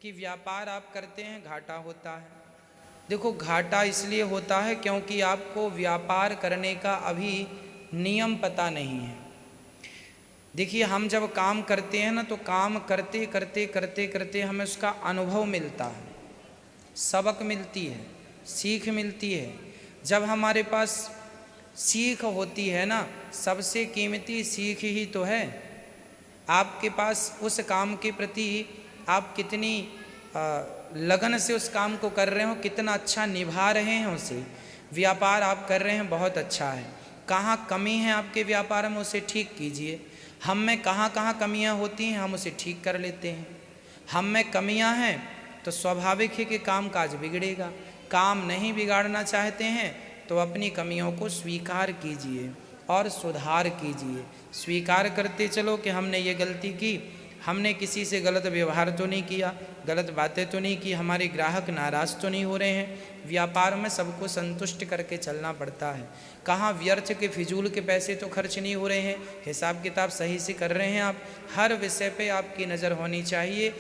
कि व्यापार आप करते हैं घाटा होता है। देखो घाटा इसलिए होता है क्योंकि आपको व्यापार करने का अभी नियम पता नहीं है। देखिए हम जब काम करते हैं ना तो काम करते करते करते करते हमें उसका अनुभव मिलता है, सबक मिलती है, सीख मिलती है। जब हमारे पास सीख होती है ना, सबसे कीमती सीख ही तो है। आपके पास उस काम के प्रति आप कितनी लगन से उस काम को कर रहे हो, कितना अच्छा निभा रहे हैं उसे। व्यापार आप कर रहे हैं बहुत अच्छा है। कहाँ कमी है आपके व्यापार में उसे ठीक कीजिए। हम में कहाँ कहाँ कमियाँ होती हैं हम उसे ठीक कर लेते हैं। हम में कमियाँ हैं तो स्वाभाविक है कि काम काज बिगड़ेगा। काम नहीं बिगाड़ना चाहते हैं तो अपनी कमियों को स्वीकार कीजिए और सुधार कीजिए। स्वीकार करते चलो कि हमने ये गलती की, हमने किसी से गलत व्यवहार तो नहीं किया, गलत बातें तो नहीं की, हमारे ग्राहक नाराज़ तो नहीं हो रहे हैं। व्यापार में सबको संतुष्ट करके चलना पड़ता है। कहाँ व्यर्थ के फिजूल के पैसे तो खर्च नहीं हो रहे हैं, हिसाब किताब सही से कर रहे हैं आप। हर विषय पे आपकी नज़र होनी चाहिए।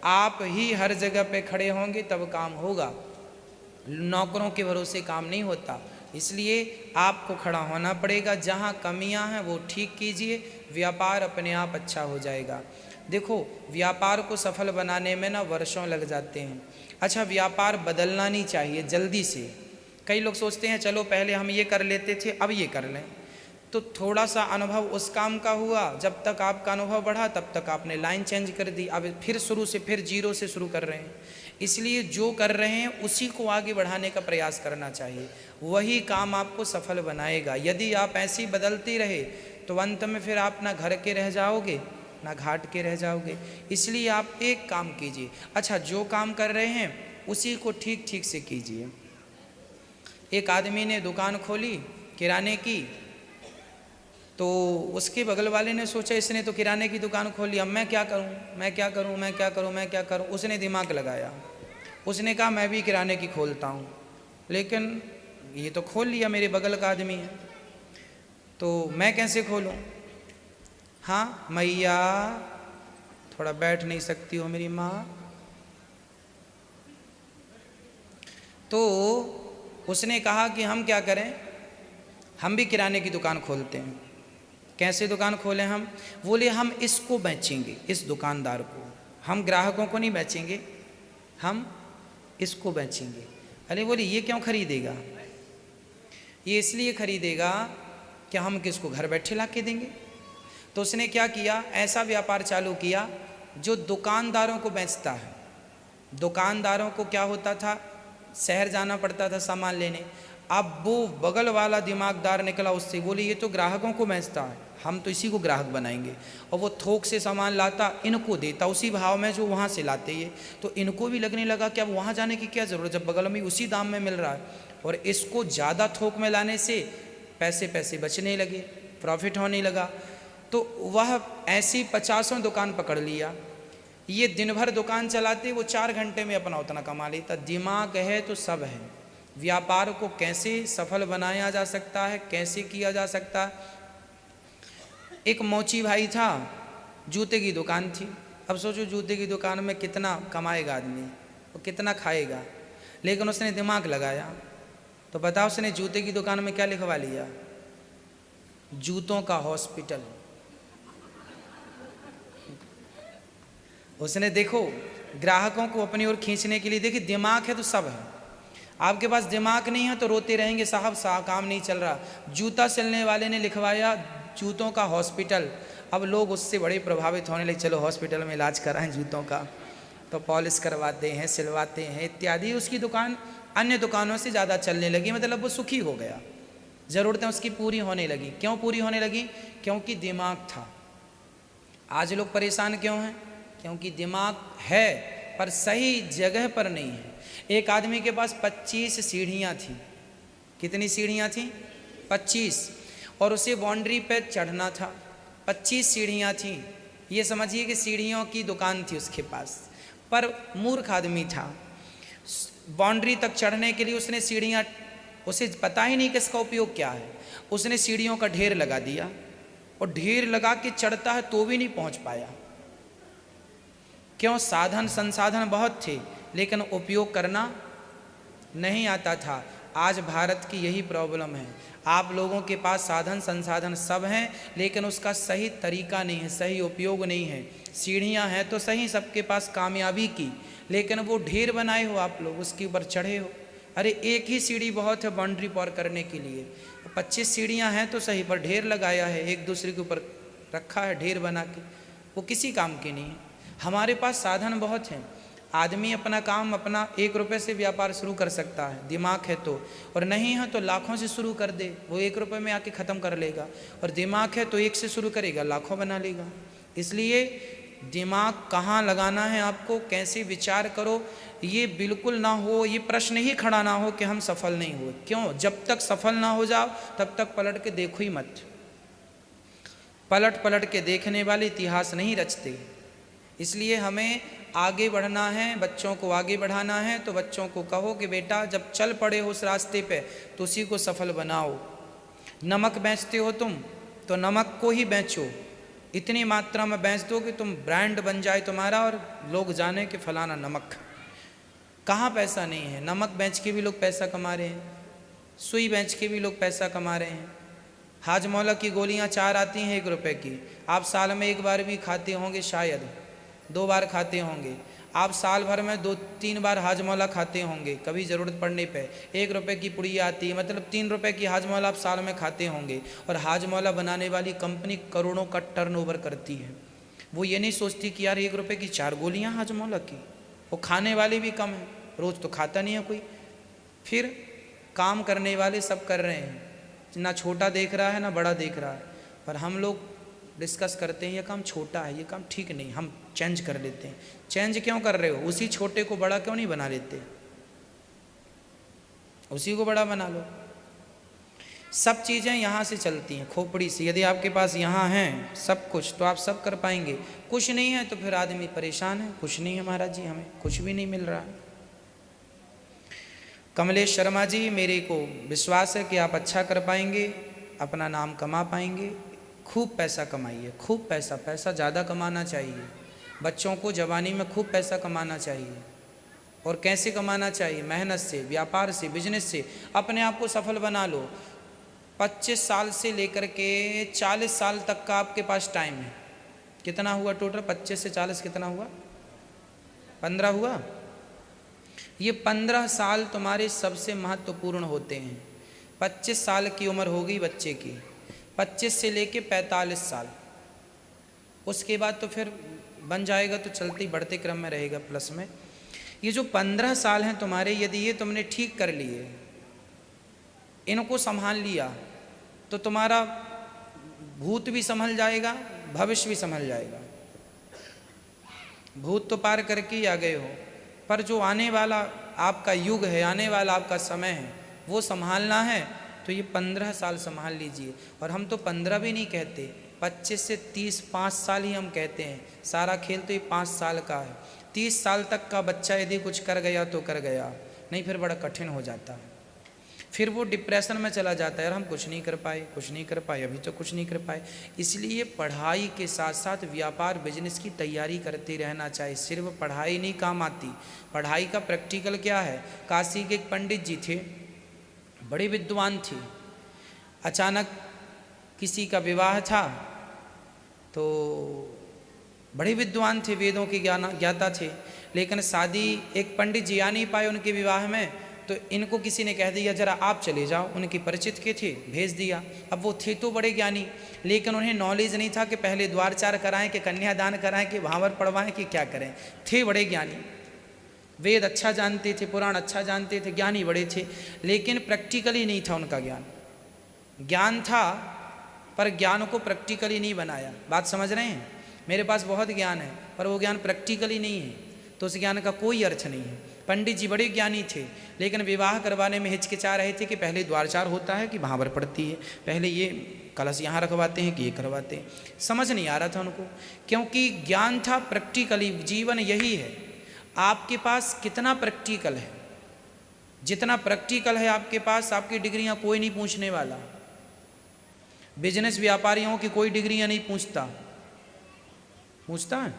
आप ही हर जगह पे खड़े होंगे तब काम होगा, नौकरों के भरोसे काम नहीं होता। इसलिए आपको खड़ा होना पड़ेगा। जहाँ कमियां हैं वो ठीक कीजिए, व्यापार अपने आप अच्छा हो जाएगा। देखो व्यापार को सफल बनाने में ना वर्षों लग जाते हैं। अच्छा व्यापार बदलना नहीं चाहिए जल्दी से। कई लोग सोचते हैं चलो पहले हम ये कर लेते थे अब ये कर लें, तो थोड़ा सा अनुभव उस काम का हुआ, जब तक आपका अनुभव बढ़ा तब तक आपने लाइन चेंज कर दी, अब फिर शुरू से फिर जीरो से शुरू कर रहे हैं। इसलिए जो कर रहे हैं उसी को आगे बढ़ाने का प्रयास करना चाहिए, वही काम आपको सफल बनाएगा। यदि आप ऐसे ही बदलते रहे तो अंत में फिर आप ना घर के रह जाओगे ना घाट के रह जाओगे। इसलिए आप एक काम कीजिए, अच्छा जो काम कर रहे हैं उसी को ठीक ठीक से कीजिए। एक आदमी ने दुकान खोली किराने की, तो उसके बगल वाले ने सोचा इसने तो किराने की दुकान खोली, अब मैं क्या करूं, मैं क्या करूं, मैं क्या करूं, मैं क्या करूं। उसने दिमाग लगाया, उसने कहा मैं भी किराने की खोलता हूं, लेकिन ये तो खोल लिया मेरे बगल का आदमी है तो मैं कैसे खोलूं। हाँ मैया थोड़ा बैठ नहीं सकती हो मेरी माँ। तो उसने कहा कि हम क्या करें, हम भी किराने की दुकान खोलते हैं। कैसे दुकान खोलें हम? बोले हम इसको बेचेंगे, इस दुकानदार को, हम ग्राहकों को नहीं बेचेंगे, हम इसको बेचेंगे। अरे बोले ये क्यों खरीदेगा? ये इसलिए खरीदेगा कि हम किसको घर बैठे ला के देंगे। तो उसने क्या किया, ऐसा व्यापार चालू किया जो दुकानदारों को बेचता है। दुकानदारों को क्या होता था, शहर जाना पड़ता था सामान लेने। अब वो बगल वाला दिमागदार निकला उससे, बोले ये तो ग्राहकों को बेचता है, हम तो इसी को ग्राहक बनाएंगे। और वो थोक से सामान लाता, इनको देता उसी भाव में जो वहाँ से लाते ये। तो इनको भी लगने लगा कि अब वहाँ जाने की क्या ज़रूरत, जब बगल में उसी दाम में मिल रहा है। और इसको ज़्यादा थोक में लाने से पैसे बचने लगे, प्रॉफिट होने लगा। तो वह ऐसी 50 दुकान पकड़ लिया। ये दिन भर दुकान चलाते, वो 4 घंटे में अपना उतना कमा लेता। दिमाग है तो सब है। व्यापार को कैसे सफल बनाया जा सकता है, कैसे किया जा सकता है। एक मोची भाई था, जूते की दुकान थी। अब सोचो जूते की दुकान में कितना कमाएगा आदमी, वो कितना खाएगा। लेकिन उसने दिमाग लगाया, तो बताओ उसने जूते की दुकान में क्या लिखवा लिया, जूतों का हॉस्पिटल। उसने देखो ग्राहकों को अपनी ओर खींचने के लिए, देखिए दिमाग है तो सब है। आपके पास दिमाग नहीं है तो रोते रहेंगे साहब काम नहीं चल रहा। जूता सिलने वाले ने लिखवाया जूतों का हॉस्पिटल। अब लोग उससे बड़े प्रभावित होने लगे, चलो हॉस्पिटल में इलाज कराएं जूतों का। तो पॉलिश करवाते हैं, सिलवाते हैं इत्यादि। उसकी दुकान अन्य दुकानों से ज़्यादा चलने लगी, मतलब वो सुखी हो गया, ज़रूरतें उसकी पूरी होने लगी। क्यों पूरी होने लगी? क्योंकि दिमाग था। आज लोग परेशान क्यों हैं? क्योंकि दिमाग है पर सही जगह पर नहीं है। एक आदमी के पास 25 सीढ़ियाँ थी। कितनी सीढ़ियाँ थी? 25। और उसे बाउंड्री पे चढ़ना था। 25 सीढ़ियाँ थी। ये समझिए कि सीढ़ियों की दुकान थी उसके पास। पर मूर्ख आदमी था। बाउंड्री तक चढ़ने के लिए उसने सीढ़ियाँ, उसे पता ही नहीं कि इसका उपयोग क्या है। उसने सीढ़ियों का ढेर लगा दिया और ढेर लगा के चढ़ता है तो भी नहीं पहुँच पाया। क्यों? साधन संसाधन बहुत थे लेकिन उपयोग करना नहीं आता था। आज भारत की यही प्रॉब्लम है, आप लोगों के पास साधन संसाधन सब हैं लेकिन उसका सही तरीका नहीं है, सही उपयोग नहीं है। सीढ़ियां हैं तो सही सबके पास कामयाबी की, लेकिन वो ढेर बनाए हो आप लोग, उसके ऊपर चढ़े हो। अरे एक ही सीढ़ी बहुत है बाउंड्री पार करने के लिए, 25 सीढ़ियां हैं तो सही, पर ढेर लगाया है, एक दूसरे के ऊपर रखा है ढेर बना के, वो किसी काम की नहीं है। हमारे पास साधन बहुत हैं, आदमी अपना काम अपना 1 रुपये से व्यापार शुरू कर सकता है, दिमाग है तो, और नहीं है तो लाखों से शुरू कर दे, वो 1 रुपये में आके ख़त्म कर लेगा। और दिमाग है तो 1 से शुरू करेगा, लाखों बना लेगा। इसलिए दिमाग कहाँ लगाना है आपको, कैसे विचार करो, ये बिल्कुल ना हो, ये प्रश्न ही खड़ा ना हो कि हम सफल नहीं हुए। क्यों? जब तक सफल ना हो जाओ तब तक पलट के देखो ही मत। पलट पलट के देखने वाले इतिहास नहीं रचते। इसलिए हमें आगे बढ़ना है, बच्चों को आगे बढ़ाना है, तो बच्चों को कहो कि बेटा जब चल पड़े हो उस रास्ते पे तो उसी को सफल बनाओ। नमक बेचते हो तुम तो नमक को ही बेचो, इतनी मात्रा में बेच दो कि तुम ब्रांड बन जाए तुम्हारा और लोग जाने कि फलाना नमक। कहाँ पैसा नहीं है, नमक बेच के भी लोग पैसा कमा रहे हैं, सुई बेच के भी लोग पैसा कमा रहे हैं। हाजमौला की गोलियां 4 आती हैं 1 रुपये की, आप साल में 1 बार भी खाते होंगे, शायद 2 बार खाते होंगे। आप साल भर में 2-3 बार हाजमौला खाते होंगे, कभी ज़रूरत पड़ने पे 1 रुपये की पुड़िया आती है, मतलब 3 रुपये की हाजमौला आप साल में खाते होंगे। और हाजमौला बनाने वाली कंपनी करोड़ों का टर्नओवर करती है। वो ये नहीं सोचती कि यार 1 रुपये की 4 गोलियाँ हाजमौला की, वो खाने वाले भी कम हैं, रोज़ तो खाता नहीं है कोई। फिर काम करने वाले सब कर रहे हैं, ना छोटा देख रहा है ना बड़ा देख रहा है, पर हम लोग डिस्कस करते हैं ये काम छोटा है, ये काम ठीक नहीं, हम चेंज कर लेते हैं। चेंज क्यों कर रहे हो? उसी छोटे को बड़ा क्यों नहीं बना लेते? उसी को बड़ा बना लो। सब चीज़ें यहाँ से चलती हैं, खोपड़ी से। यदि आपके पास यहाँ हैं सब कुछ तो आप सब कर पाएंगे, कुछ नहीं है तो फिर आदमी परेशान है, कुछ नहीं है महाराज जी, हमें कुछ भी नहीं मिल रहा है। कमलेश शर्मा जी, मेरे को विश्वास है कि आप अच्छा कर पाएंगे, अपना नाम कमा पाएंगे। खूब पैसा कमाइए, खूब पैसा, पैसा ज़्यादा कमाना चाहिए। बच्चों को जवानी में खूब पैसा कमाना चाहिए। और कैसे कमाना चाहिए? मेहनत से, व्यापार से, बिजनेस से। अपने आप को सफल बना लो। 25 साल से लेकर के 40 साल तक का आपके पास टाइम है। कितना हुआ टोटल? 25 से 40 कितना हुआ? 15 हुआ। ये 15 साल तुम्हारे सबसे महत्वपूर्ण होते हैं। 25 साल की उम्र होगी बच्चे की, 25 से लेके 45 साल, उसके बाद तो फिर बन जाएगा तो चलते बढ़ते क्रम में रहेगा प्लस में। ये जो 15 साल हैं तुम्हारे, यदि ये तुमने ठीक कर लिए, इनको संभाल लिया, तो तुम्हारा भूत भी संभल जाएगा, भविष्य भी संभल जाएगा। भूत तो पार करके ही आ गए हो, पर जो आने वाला आपका युग है, आने वाला आपका समय है, वो संभालना है। तो ये 15 साल संभाल लीजिए। और हम तो 15 भी नहीं कहते, 25 से 30, 5 साल ही हम कहते हैं। सारा खेल तो ये 5 साल का है। 30 साल तक का बच्चा यदि कुछ कर गया तो कर गया, नहीं फिर बड़ा कठिन हो जाता है। फिर वो डिप्रेशन में चला जाता है, यार हम कुछ नहीं कर पाए, कुछ नहीं कर पाए, अभी तो कुछ नहीं कर पाए। इसलिए पढ़ाई के साथ साथ व्यापार बिजनेस की तैयारी करते रहना चाहिए। सिर्फ पढ़ाई नहीं काम आती, पढ़ाई का प्रैक्टिकल क्या है। काशी के एक पंडित जी थे, बड़े विद्वान थे। अचानक किसी का विवाह था, तो बड़े विद्वान थे, वेदों के ज्ञाता थे, लेकिन शादी एक पंडित जी आ नहीं पाए उनके विवाह में। तो इनको किसी ने कह दिया जरा आप चले जाओ, उनके परिचित के थे, भेज दिया। अब वो थे तो बड़े ज्ञानी, लेकिन उन्हें नॉलेज नहीं था कि पहले द्वारचार कराएं कि कन्यादान कराएं कि भावर पढ़वाएं कि क्या करें। थे बड़े ज्ञानी, वेद अच्छा जानते थे, पुराण अच्छा जानते थे, ज्ञानी बड़े थे, लेकिन प्रैक्टिकली नहीं था उनका ज्ञान। ज्ञान था पर ज्ञान को प्रैक्टिकली नहीं बनाया। बात समझ रहे हैं? मेरे पास बहुत ज्ञान है पर वो ज्ञान प्रैक्टिकली नहीं है, तो उस ज्ञान का कोई अर्थ नहीं है। पंडित जी बड़े ज्ञानी थे, लेकिन विवाह करवाने में हिचकिचा रहे थे कि पहले द्वारचार होता है कि भावर पड़ती है, पहले ये कलश यहाँ रखवाते हैं कि ये करवाते हैं। समझ नहीं आ रहा था उनको, क्योंकि ज्ञान था प्रैक्टिकली। जीवन यही है, आपके पास कितना प्रैक्टिकल है। जितना प्रैक्टिकल है आपके पास, आपकी डिग्रियां कोई नहीं पूछने वाला। बिजनेस व्यापारियों की कोई डिग्रियां नहीं पूछता है?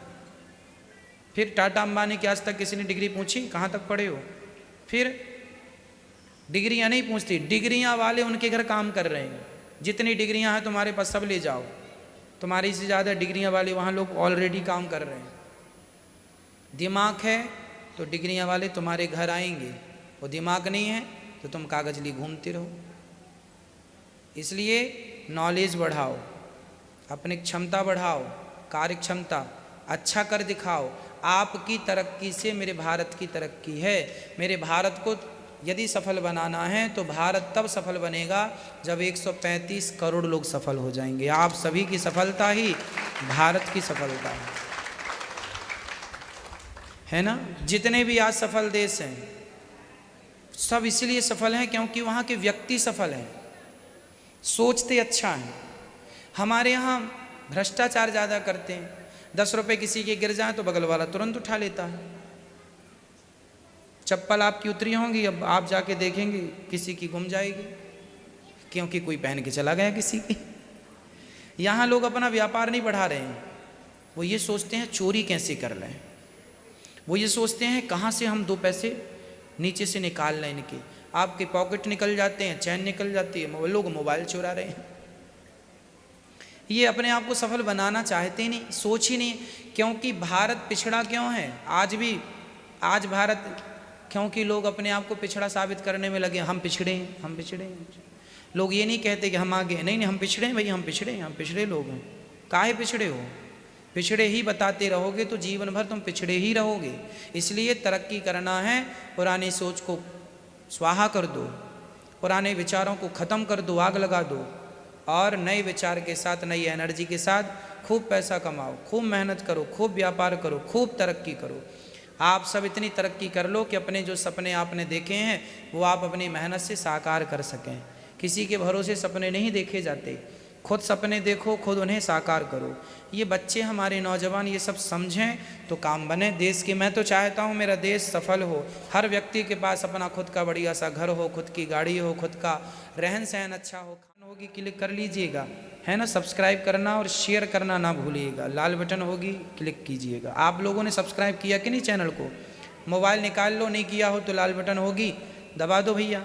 फिर टाटा अंबानी की आज तक किसी ने डिग्री पूछी कहाँ तक पढ़े हो? फिर डिग्रियाँ नहीं पूछती, डिग्रियाँ वाले उनके घर काम कर रहे हैं। जितनी डिग्रियाँ हैं तुम्हारे पास सब ले जाओ, तुम्हारी से ज़्यादा डिग्रियाँ वाले वहाँ लोग ऑलरेडी काम कर रहे हैं। दिमाग है तो डिग्रियाँ वाले तुम्हारे घर आएंगे, वो दिमाग नहीं है तो तुम कागज लिए घूमते रहो। इसलिए नॉलेज बढ़ाओ, अपनी क्षमता बढ़ाओ, कार्य क्षमता अच्छा कर दिखाओ। आपकी तरक्की से मेरे भारत की तरक्की है। मेरे भारत को यदि सफल बनाना है तो भारत तब सफल बनेगा जब 135 करोड़ लोग सफल हो जाएंगे। आप सभी की सफलता ही भारत की सफलता है ना। जितने भी आज सफल देश हैं सब इसलिए सफल हैं क्योंकि वहाँ के व्यक्ति सफल हैं, सोचते अच्छा हैं। हमारे यहाँ भ्रष्टाचार ज़्यादा करते हैं। 10 रुपये किसी के गिर जाए तो बगल वाला तुरंत उठा लेता है। चप्पल आपकी उतरी होंगी, अब आप जाके देखेंगे किसी की गुम जाएगी क्योंकि कोई पहन के चला गया किसी की। यहाँ लोग अपना व्यापार नहीं बढ़ा रहे हैं, वो ये सोचते हैं चोरी कैसे कर लें, वो ये सोचते हैं कहाँ से हम 2 पैसे नीचे से निकाल लें इनके। आपके पॉकेट निकल जाते हैं, चैन निकल जाती है, लोग मोबाइल चुरा रहे हैं। ये अपने आप को सफल बनाना चाहते नहीं, सोच ही नहीं। क्योंकि भारत पिछड़ा क्यों है आज भी, आज भारत क्योंकि लोग अपने आप को पिछड़ा साबित करने में लगे। हम पिछड़े हैं, हम पिछड़े हैं। लोग ये नहीं कहते कि हम आगे, नहीं हम पिछड़े हैं भाई, हम पिछड़े हैं, हम पिछड़े लोग हैं। काहे पिछड़े हो? पिछड़े ही बताते रहोगे तो जीवन भर तुम पिछड़े ही रहोगे। इसलिए तरक्की करना है, पुरानी सोच को स्वाहा कर दो, पुराने विचारों को ख़त्म कर दो, आग लगा दो और नए विचार के साथ, नई एनर्जी के साथ खूब पैसा कमाओ, खूब मेहनत करो, खूब व्यापार करो, खूब तरक्की करो। आप सब इतनी तरक्की कर लो कि अपने जो सपने आपने देखे हैं वो आप अपनी मेहनत से साकार कर सकें। किसी के भरोसे सपने नहीं देखे जाते, खुद सपने देखो, खुद उन्हें साकार करो। ये बच्चे हमारे नौजवान ये सब समझें तो काम बने देश के। मैं तो चाहता हूँ मेरा देश सफल हो, हर व्यक्ति के पास अपना खुद का बढ़िया सा घर हो, खुद की गाड़ी हो, खुद का रहन सहन अच्छा हो। खान होगी क्लिक कर लीजिएगा, है ना। सब्सक्राइब करना और शेयर करना ना भूलिएगा, लाल बटन होगी क्लिक कीजिएगा। आप लोगों ने सब्सक्राइब किया कि नहीं चैनल को? मोबाइल निकाल लो, नहीं किया हो तो लाल बटन होगी दबा दो भैया।